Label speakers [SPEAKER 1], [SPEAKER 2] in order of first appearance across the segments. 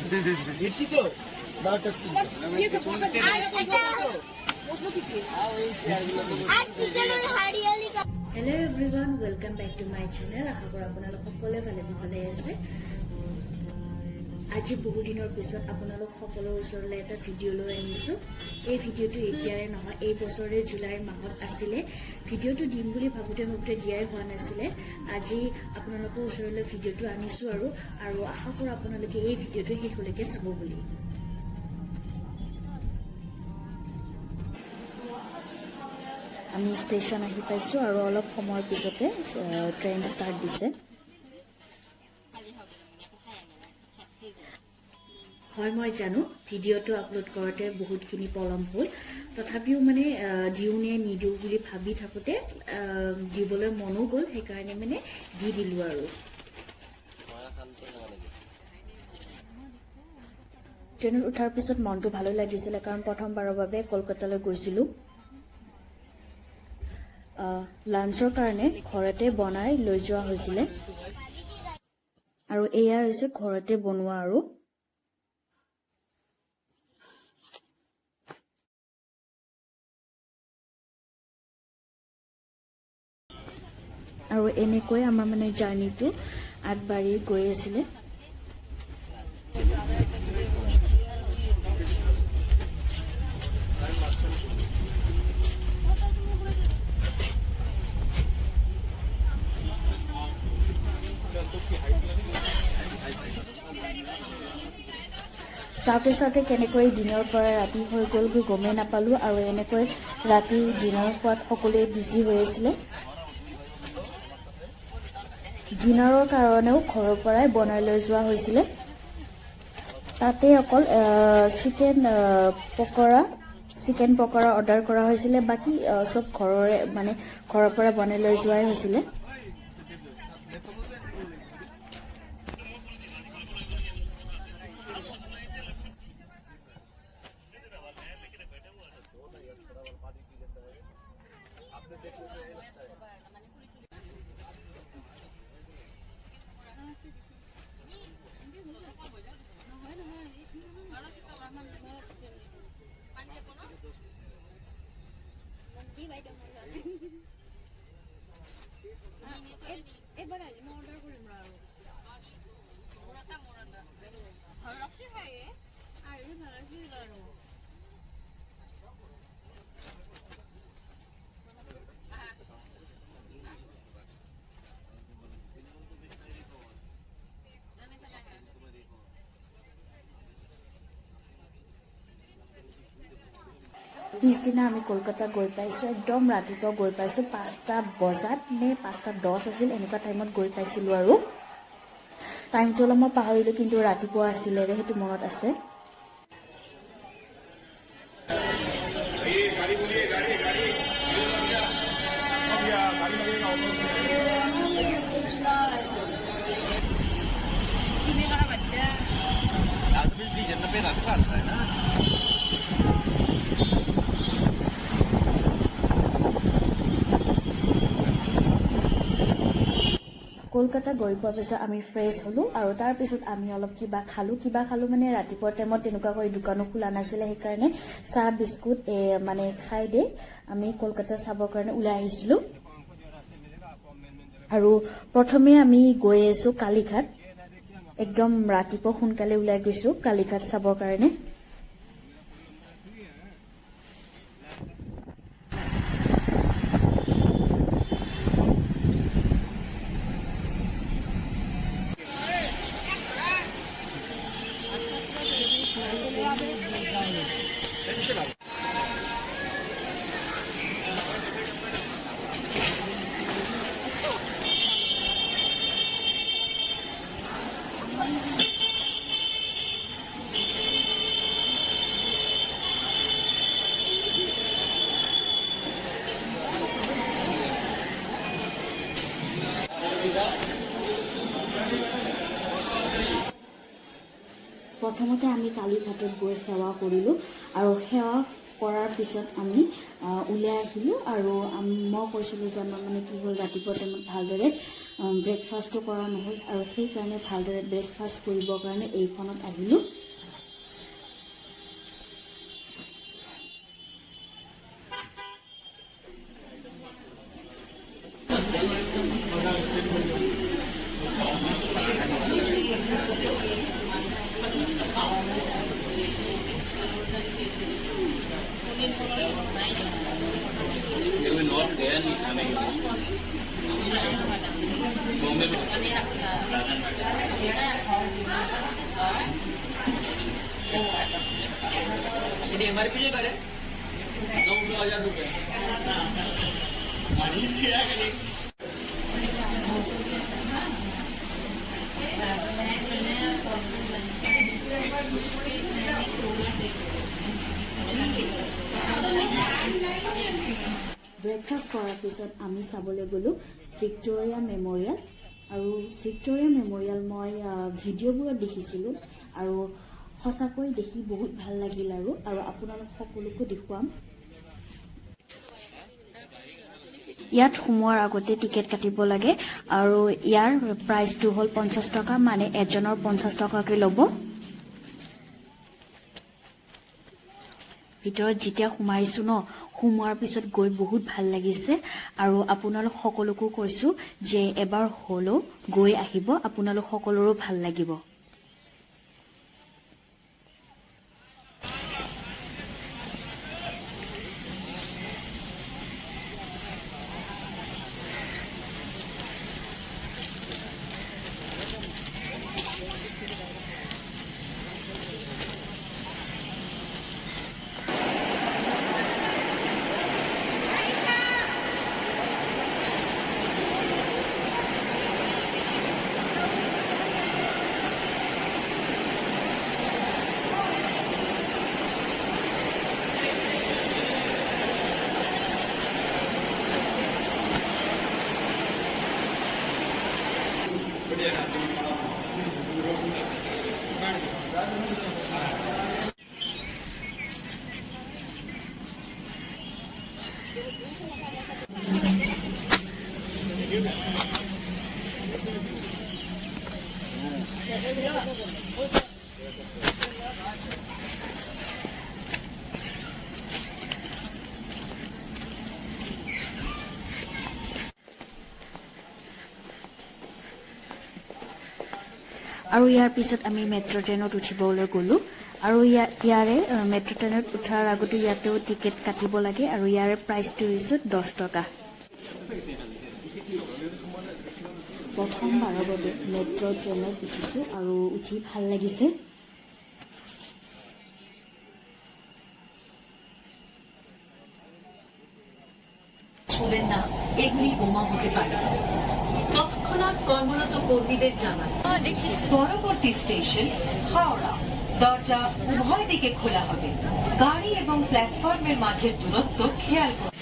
[SPEAKER 1] Hello everyone, welcome back to my channel. আশা কৰো আপোনালোক সকলোৱে ভালে আছে। আজি বহু দিনৰ পিছত আপোনালোক সকলোৰ ওচৰলৈ এটা ভিডিঅ' লৈ আনিছো। এই ভিডিঅ'টো এতিয়াৰে নহয়, এই বছৰে জুলাইৰ মাহত আছিলে। ভিডিঅ'টো দিম বুলি ভাবোতে দিয়াই হোৱা নাছিলে। আজি আপোনালোকৰ ওচৰলৈ ভিডিঅ'টো আনিছো আৰু আশা কৰো আপোনালোকে এই ভিডিঅ'টো শেষলৈকে চাব বুলি। আমি ষ্টেচন আহি পাইছো আৰু অলপ সময়ৰ পিছতে ট্ৰেইন ষ্টাৰ্ট দিছে। হয়, মই জানো ভিডিঅ'টো আপলোড কৰোঁতে বহুতখিনি পলম হ'ল, তথাপিও মানে দিওঁ নে নিদিওঁ বুলি ভাবি থাকোঁতে দিবলৈ মনো গ'ল, সেইকাৰণে মানে দি দিলোঁ আৰু। ট্ৰেইনত উঠাৰ পিছত মনটো ভালো লাগিছিলে, কাৰণ প্ৰথমবাৰৰ বাবে কলকাতালৈ গৈছিলোঁ। লাঞ্চৰ কাৰণে ঘৰতে বনাই লৈ যোৱা হৈছিলে আৰু এয়া হৈছে ঘৰতে বনোৱা আৰু এনেকৈ আমাৰ মানে জাৰ্ণিটো আগবাঢ়ি গৈ আছিলে। চাওঁতে কেনেকৈ দিনৰ পৰা ৰাতি হৈ গ'লগৈ গমেই নাপালোঁ, আৰু এনেকৈ ৰাতি ডিনাৰ খোৱাত সকলোৱে বিজি হৈ আছিলে। ডিনাৰৰ কাৰণেও ঘৰৰ পৰাই বনাই লৈ যোৱা হৈছিলে। তাতে অকল চিকেন পকৰা অৰ্ডাৰ কৰা হৈছিলে, বাকী চব ঘৰৰ পৰা বনাই লৈ যোৱাই হৈছিলে। পিছদিনা আমি কলকাতা গৈ পাইছোঁ, একদম ৰাতিপুৱা গৈ পাইছোঁ। 5টা বজাত নে 5:10 আছিল, এনেকুৱা টাইমত গৈ পাইছিলোঁ আৰু টাইমটো অলপ মই পাহৰিলোঁ, কিন্তু ৰাতিপুৱা আছিলে আৰু সেইটো মনত আছে। কলকাতা গৈ পোৱাৰ পিছত আমি ফ্ৰেছ হ'লোঁ আৰু তাৰপিছত আমি অলপ কিবা খালোঁ মানে ৰাতিপুৱাৰ টাইমত তেনেকুৱাকৈ দোকানো খোলা নাছিলে, সেইকাৰণে চাহ বিস্কুট মানে খাই দে আমি কলকাতা চাবৰ কাৰণে ওলাই আহিছিলোঁ। আৰু প্ৰথমে আমি গৈ আছোঁ কালীঘাট। একদম ৰাতিপুৱা সোনকালে ওলাই গৈছোঁ কালীঘাট চাবৰ কাৰণে। প্ৰথমতে আমি কালীঘাটত গৈ সেৱা কৰিলোঁ আৰু সেৱা কৰাৰ পিছত আমি উলাই আহিলোঁ আৰু মই কৈছিলোঁ যে আমাৰ মানে কি হ'ল ৰাতিপুৱা টাইমত ভালদৰে ব্ৰেকফাষ্টটো কৰা নহ'ল আৰু সেইকাৰণে ভালদৰে ব্ৰেকফাষ্ট কৰিবৰ কাৰণে এইখনত আহিলোঁ।
[SPEAKER 2] ini MRP nya kan 90,000 rupiah.
[SPEAKER 1] Breakfast কৰাৰ পিছত আমি চাবলৈ গ'লোঁ ভিক্টোৰিয়া মেমৰিয়েল। আৰু ভিক্টোৰিয়া মেমৰিয়েল মই ভিডিঅ'বোৰত দেখিছিলোঁ আৰু সঁচাকৈ দেখি বহুত ভাল লাগিল আৰু আপোনালোক সকলোকো দেখুৱাম। ইয়াত সোমোৱাৰ আগতে টিকেট কাটিব লাগে আৰু ইয়াৰ প্ৰাইচটো হ'ল 50 টকা, মানে এজনৰ 50 টকাকৈ ল'ব। ভিতৰত যেতিয়া সোমাইছো ন, সোমোৱাৰ পিছত গৈ বহুত ভাল লাগিছে আৰু আপোনালোক সকলোকো কৈছো যে এবাৰ হ'লেও গৈ আহিব, আপোনালোক সকলোৰো ভাল লাগিব। আৰু ইয়াৰ পিছত আমি মেট্ৰ' ট্ৰেইনত উঠিবলৈ গ'লোঁ আৰু ইয়াৰে মেট্ৰ' ট্ৰেইনত উঠাৰ আগতে ইয়াতেও টিকেট কাটিব লাগে আৰু ইয়াৰে প্ৰাইচটো হৈছে 10 টকা। প্ৰথমবাৰৰ বাবে মেট্ৰ' ট্ৰেইনত উঠিছোঁ আৰু উঠি ভাল লাগিছে।
[SPEAKER 3] ছুঁবেন না, এগুলি বোমা হতে পারে। তৎক্ষণাৎ কর্মরত কর্মীদের জানান পরবর্তী স্টেশন হাওড়া। দরজা উভয় দিকে খোলা হবে। গাড়ি এবং প্ল্যাটফর্মের মাঝের দূরত্ব খেয়াল করুন।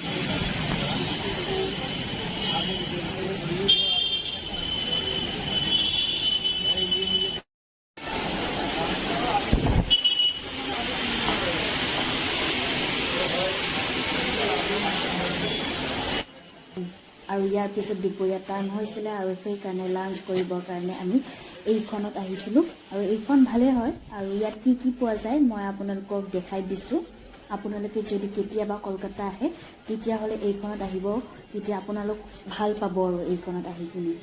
[SPEAKER 1] আৰু ইয়াৰ পিছত দুপৰীয়া টাইম হৈছিলে আৰু সেইকাৰণে লাঞ্চ কৰিবৰ কাৰণে আমি এইখনত আহিছিলোঁ আৰু এইখন ভালে হয় আৰু ইয়াত কি কি পোৱা যায় মই আপোনালোকক দেখাই দিছোঁ। আপোনালোকে যদি কেতিয়াবা কলকাতা আহে তেতিয়াহ'লে এইখনত আহিব, তেতিয়া আপোনালোক ভাল পাব আৰু এইখনত আহি কিনে।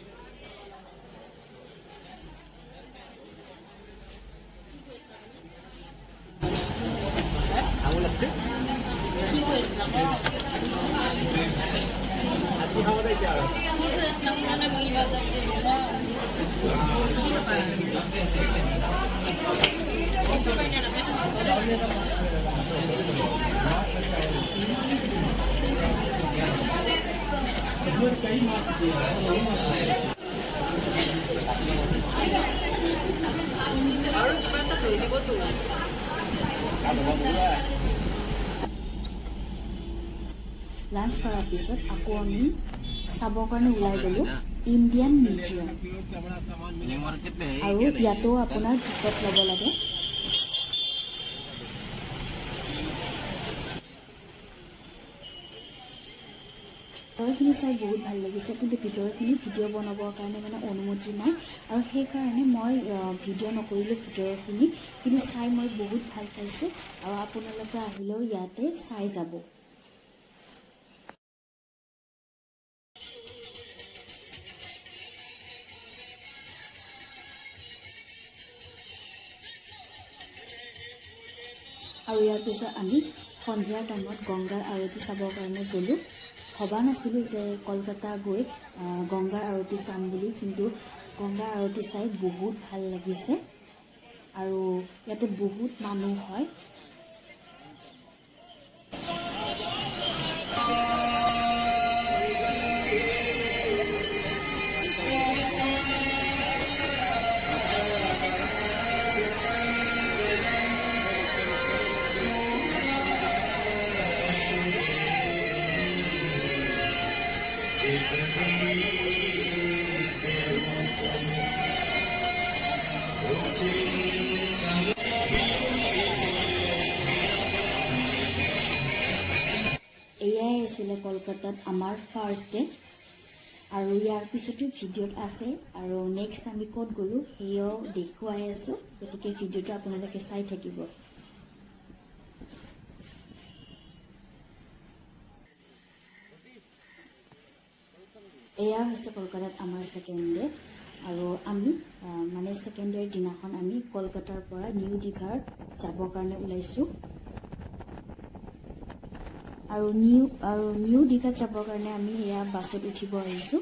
[SPEAKER 1] লাঞ্চ কৰাৰ পিছত আকৌ আমি চাবৰ কাৰণে ওলাই গ'লোঁ ইণ্ডিয়ান মিউজিয়াম আৰু ইয়াতো আপোনাৰ টিকট ল'ব লাগে। ভিতৰৰখিনি চাই বহুত ভাল লাগিছে, কিন্তু ভিতৰৰখিনি ভিডিঅ' বনাবৰ কাৰণে মানে অনুমতি নাই, আৰু সেইকাৰণে মই ভিডিঅ' নকৰিলোঁ ভিতৰৰখিনি, কিন্তু চাই মই বহুত ভাল পাইছোঁ, আৰু আপোনালোকে আহিলেও ইয়াতে চাই যাব। আৰু ইয়াৰ পিছত আমি সন্ধিয়া টাইমত গংগাৰ আৰতি চাবৰ কাৰণে গ'লোঁ। ভবা নাছিলোঁ যে কলকাতা গৈ গংগাৰ আৰতি চাম বুলি, কিন্তু গংগাৰ আৰতি চাই বহুত ভাল লাগিছে, আৰু ইয়াতে বহুত মানুহ হয়। এয়াই আছিলে কলকাতাত আমাৰ ফাৰ্ষ্ট ডে, আৰু ইয়াৰ পিছতো ভিডিঅ'ত আছে, আৰু নেক্সট আমি ক'ত গ'লোঁ সেয়াও দেখুৱাই আছোঁ, গতিকে ভিডিঅ'টো আপোনালোকে চাই থাকিব। এয়া হৈছে কলকাতাত আমাৰ ছেকেণ্ড ডে, আৰু আমি মানে ছেকেণ্ড ডেৰ দিনাখন আমি কলকাতাৰ পৰা নিউ দীঘাৰ যাবৰ কাৰণে ওলাইছোঁ, আৰু নিউ দীঘাত যাবৰ কাৰণে আমি সেয়া বাছত উঠিব আহিছোঁ।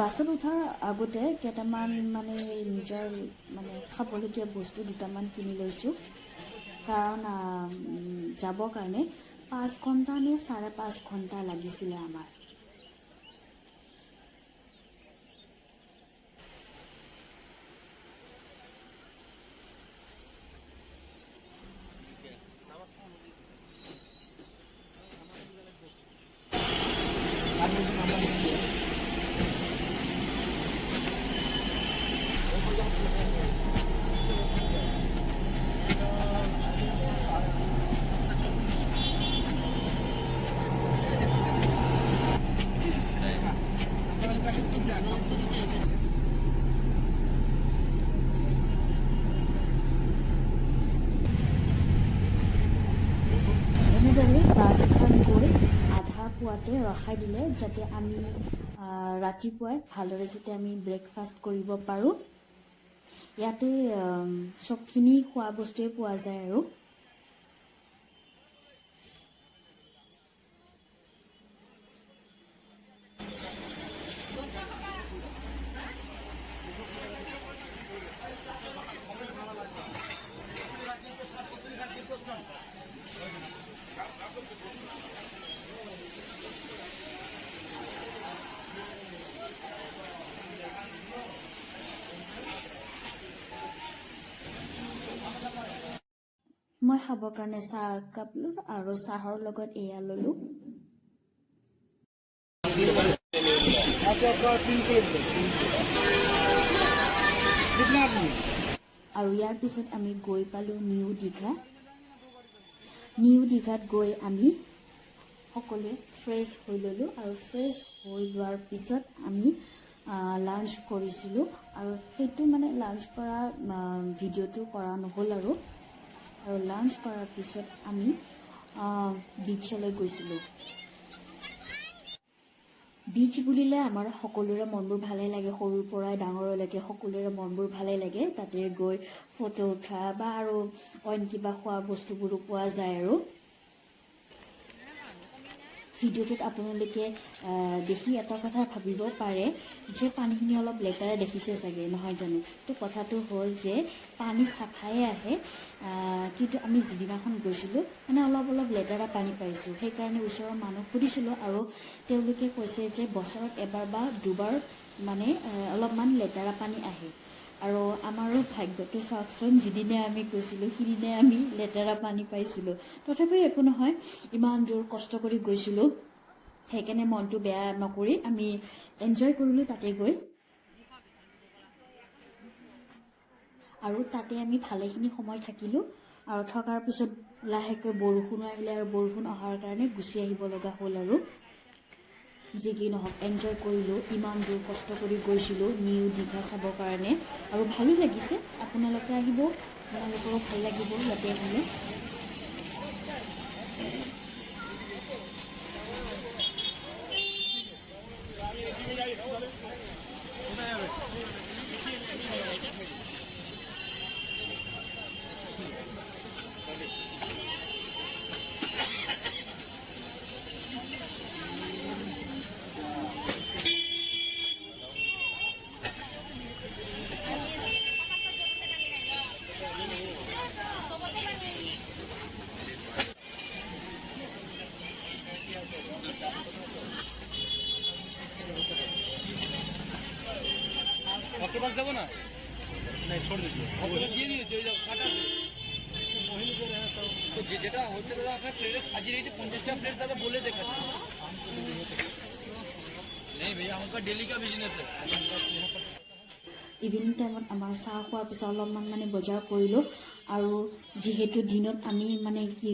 [SPEAKER 1] বাছত উঠাৰ আগতে কেইটামান মানে নিজৰ মানে খাবলগীয়া বস্তু দুটামান কিনি লৈছোঁ, কাৰণ যাবৰ কাৰণে 5 ঘণ্টা নে 5.5 ঘণ্টা লাগিছিলে আমাৰ। এনেদৰে বাছখন গৈ আধা পোৱাতে ৰখাই দিলে, যাতে আমি ৰাতিপুৱাই ভালদৰে যাতে আমি ব্ৰেকফাষ্ট কৰিব পাৰোঁ। ইয়াতে চবখিনি খোৱা বস্তুৱে পোৱা যায় আৰু। মই খাবৰ কাৰণে চাহ একাপ ল'লোঁ, আৰু চাহৰ লগত এয়া ল'লোঁ। আৰু ইয়াৰ পিছত আমি গৈ পালোঁ নিউ দীঘা। নিউ দীঘাত গৈ আমি সকলোৱে ফ্ৰেছ হৈ ল'লোঁ, আৰু ফ্ৰেছ হৈ লোৱাৰ পিছত আমি লাঞ্চ কৰিছিলোঁ, আৰু সেইটো মানে লাঞ্চ কৰা ভিডিঅ'টো কৰা নহ'ল আৰু লাঞ্চ কৰাৰ পিছত আমি বিচলৈ গৈছিলোঁ। বিচ বুলিলে আমাৰ সকলোৰে মনবোৰ ভালে লাগে, সৰুৰ পৰাই ডাঙৰলৈকে সকলোৰে মনবোৰ ভালে লাগে। তাতে গৈ ফটো উঠা বা আৰু অইন কিবা খোৱা বস্তুবোৰো পোৱা যায়। আৰু ভিডিঅ'টোত আপোনালোকে দেখি এটা কথা ভাবিব পাৰে যে পানীখিনি অলপ লেতেৰা দেখিছে চাগে, নহয় জানো? তো কথাটো হ'ল যে পানী চাফাই আহে, কিন্তু আমি যিদিনাখন গৈছিলোঁ মানে অলপ লেতেৰা পানী পাইছোঁ। সেইকাৰণে ওচৰৰ মানুহক সুধিছিলোঁ, আৰু তেওঁলোকে কৈছে যে বছৰত এবাৰ বা দুবাৰ মানে অলপমান লেতেৰা পানী আহে। আৰু আমাৰো ভাগ্যটো চাওকচোন, যিদিনে আমি গৈছিলোঁ সিদিনে আমি লেতেৰা পানী পাইছিলোঁ। তথাপিও একো নহয়, ইমান দূৰ কষ্ট কৰি গৈছিলোঁ, সেইকাৰণে মনটো বেয়া নকৰি আমি এনজয় কৰিলোঁ তাতে গৈ। আৰু তাতে আমি ভালেখিনি সময় থাকিলোঁ আৰু থকাৰ পিছত লাহেকৈ বৰষুণ আহিলে আৰু বৰষুণ অহাৰ কাৰণে গুচি আহিব লগা হ'ল আৰু যি কি নহওক এনজয় কৰিলোঁ ইমান দূৰ কষ্ট কৰি গৈছিলোঁ নিউ দীঘা চাবৰ কাৰণে আৰু ভালো লাগিছে আপোনালোকে আহিব আপোনালোকৰো ভাল লাগিব ইয়াতে আহিলে
[SPEAKER 2] आपके पास जाओ ना नहीं छोड़ दीजिए দিয়ে দিয়েছে ওই কাটা তো যেটা হচ্ছে দাদা আপনার প্লেটে সাজিয়ে রেখেছে 50টা প্লেট দাদা বলে দেখাচ্ছে नहीं भैया हमका डेली का बिजनेस है
[SPEAKER 1] ইভিনিং টাইমত আমাৰ চাহ খোৱাৰ পিছত অলপমান মানে বজাৰ কৰিলোঁ আৰু যিহেতু দিনত আমি মানে কি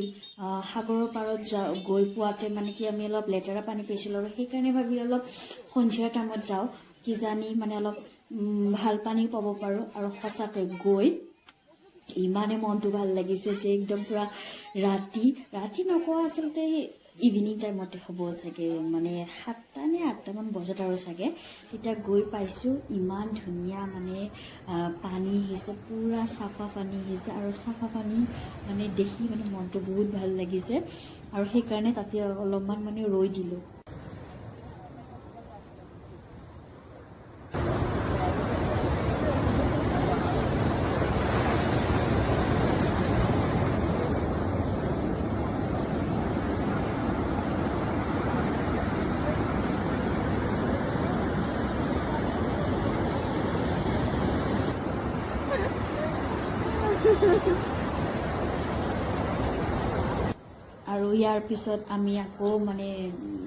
[SPEAKER 1] সাগৰৰ পাৰত গৈ পোৱাতে মানে কি আমি অলপ লেতেৰা পানী পাইছিলোঁ আৰু সেইকাৰণে ভাবি অলপ সন্ধিয়া টাইমত যাওঁ কিজানি মানে অলপ ভাল পানী পাব পাৰোঁ আৰু সঁচাকৈ গৈ ইমানে মনটো ভাল লাগিছে যে একদম পুৰা ৰাতি নকোৱা আচলতে ইভিনিং টাইমতে হ'ব চাগে মানে 7টা নে 8টামান বজাত আৰু চাগে তেতিয়া গৈ পাইছোঁ ইমান ধুনীয়া মানে পানী আহিছে পুৰা চাফা পানী আহিছে আৰু চাফা পানী মানে দেখি মানে মনটো বহুত ভাল লাগিছে আৰু সেইকাৰণে তাতে অলপমান মানে ৰৈ দিলোঁ আৰু ইয়াৰ পিছত আমি আকৌ মানে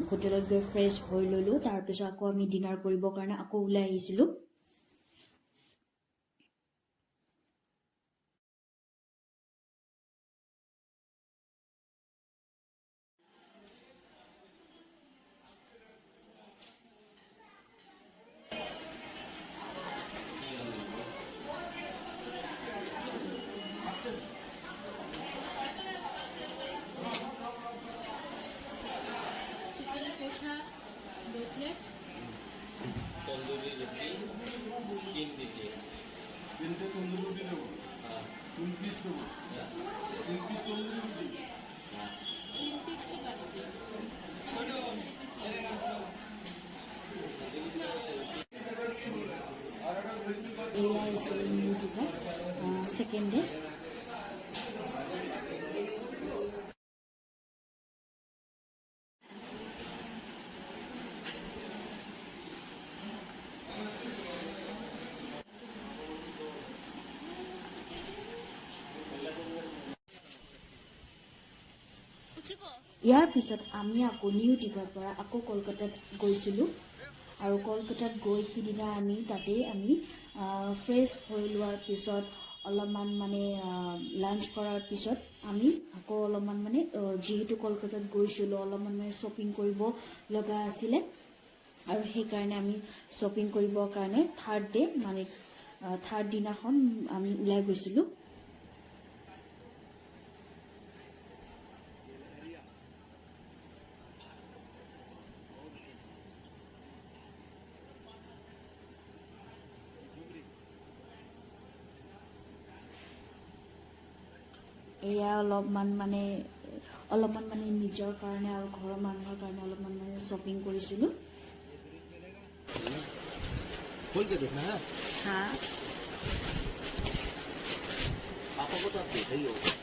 [SPEAKER 1] হোটেলত গৈ ফ্ৰেছ হৈ ল'লোঁ তাৰপিছত আকৌ আমি ডিনাৰ কৰিবৰ কাৰণে আকৌ ওলাই আহিছিলোঁ
[SPEAKER 2] तंदूरी रोटी 3 दीजिए
[SPEAKER 4] 3টে তন্দুরি রুটি দেবো 3 পিস দেবো 3 পিস তন্দুরি রুটি
[SPEAKER 1] এয়া আছিল নিউ দীঘা ছেকেণ্ড ডে ইয়াৰ পিছত আমি আকৌ নিউ দীঘাৰ পৰা আকৌ কলকাতাত গৈছিলোঁ আৰু কলকাতাত গৈ সিদিনা আমি তাতেই আমি ফ্ৰেছ হৈ লোৱাৰ পিছত অলপমান মানে লাঞ্চ কৰাৰ পিছত আমি আকৌ অলপমান মানে যিহেতু কলকাতাত গৈছিলোঁ অলপমান মানে শ্বপিং কৰিব লগা আছিলে আৰু সেইকাৰণে আমি শ্বপিং কৰিবৰ কাৰণে থাৰ্ড ডে মানে থাৰ্ড দিনাখন আমি ওলাই গৈছিলোঁ এয়া অলপমান মানে নিজৰ কাৰণে আৰু ঘৰৰ মানুহৰ কাৰণে অলপমান মানে শ্বপিং কৰিছিলোঁ
[SPEAKER 2] खोल के देखना है
[SPEAKER 1] হা
[SPEAKER 2] पापा को तो आप देखा ही होगा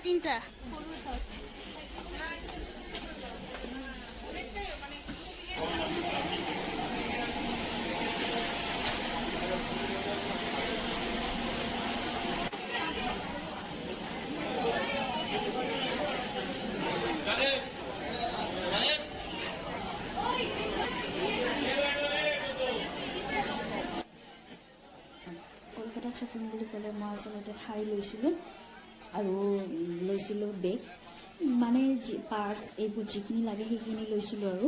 [SPEAKER 1] তিনটা লৈছিলোঁ আৰু লৈছিলোঁ বেগ মানে পাৰ্চ এইবোৰ যিখিনি লাগে সেইখিনি লৈছিলোঁ আৰু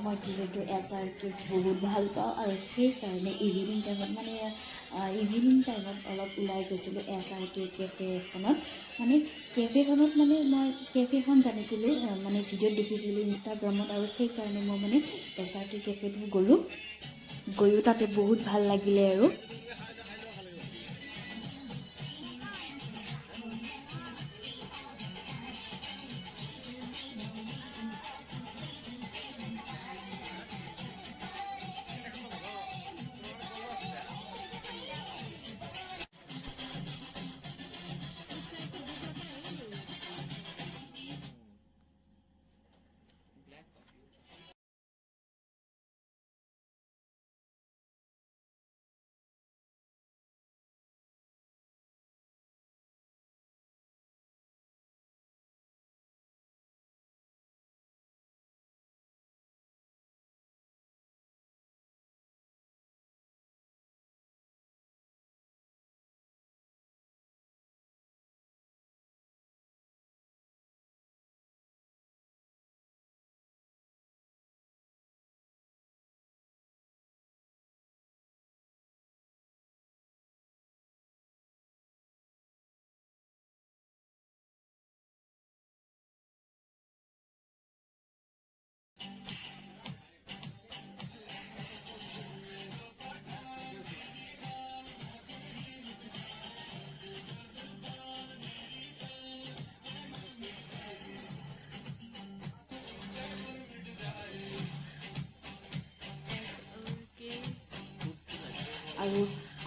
[SPEAKER 1] মই যিহেতু SRK বহুত ভাল পাওঁ আৰু সেইকাৰণে ইভিনিং টাইমত অলপ ওলাই গৈছিলোঁ SRK কেফে এখনত মানে কেফেখনত মানে মই কেফেখন জানিছিলোঁ মানে ভিডিঅ'ত দেখিছিলোঁ ইনষ্টাগ্ৰামত আৰু সেইকাৰণে মই মানে SRK কেফেটো গৈও তাতে বহুত ভাল লাগিলে আৰু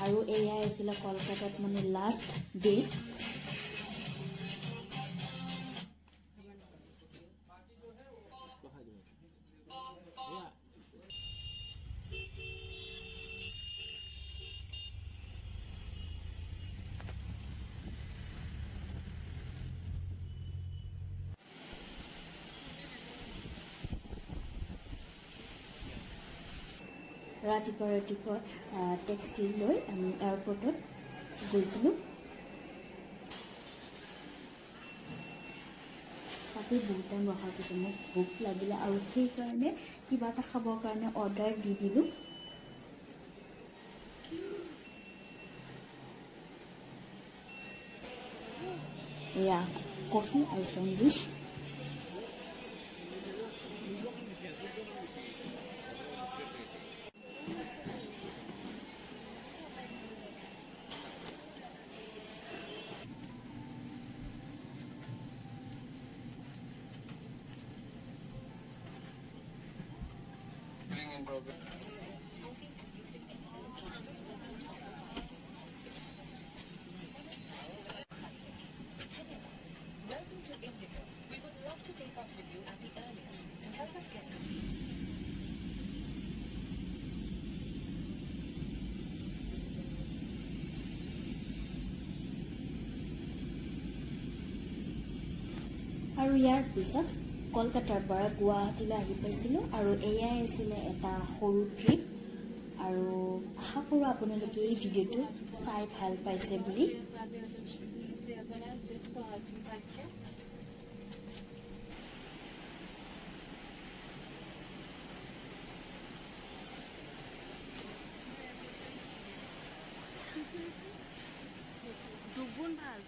[SPEAKER 1] আৰু এয়াই আছিলে কলকাতাত মানে লাষ্ট ডে ৰাতিপুৱা টেক্সি লৈ আমি এয়াৰপৰ্টত গৈছিলোঁ তাতে বহুত টাইম ৰখাৰ পিছত মোক ভোক লাগিলে আৰু সেইকাৰণে কিবা এটা খাবৰ কাৰণে অৰ্ডাৰ দি দিলোঁ এয়া কফি আৰু চেণ্ডউইচ আৰু ইয়াৰ পিছত কলকাতাৰ পৰা গুৱাহাটীলৈ আহি পাইছিলোঁ আৰু এয়াই আছিলে এটা সৰু ট্ৰিপ আৰু আশা কৰোঁ আপোনালোকে এই ভিডিঅ'টো চাই ভাল পাইছে বুলি দুগুণ ভাল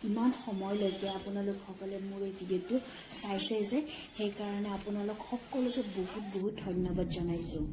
[SPEAKER 1] ইমান সময়লৈকে আপোনালোকসকলে মোৰ এই ভিডিঅ'টো চাইছে যে সেইকাৰণে আপোনালোক সকলোকে বহুত ধন্যবাদ জনাইছোঁ।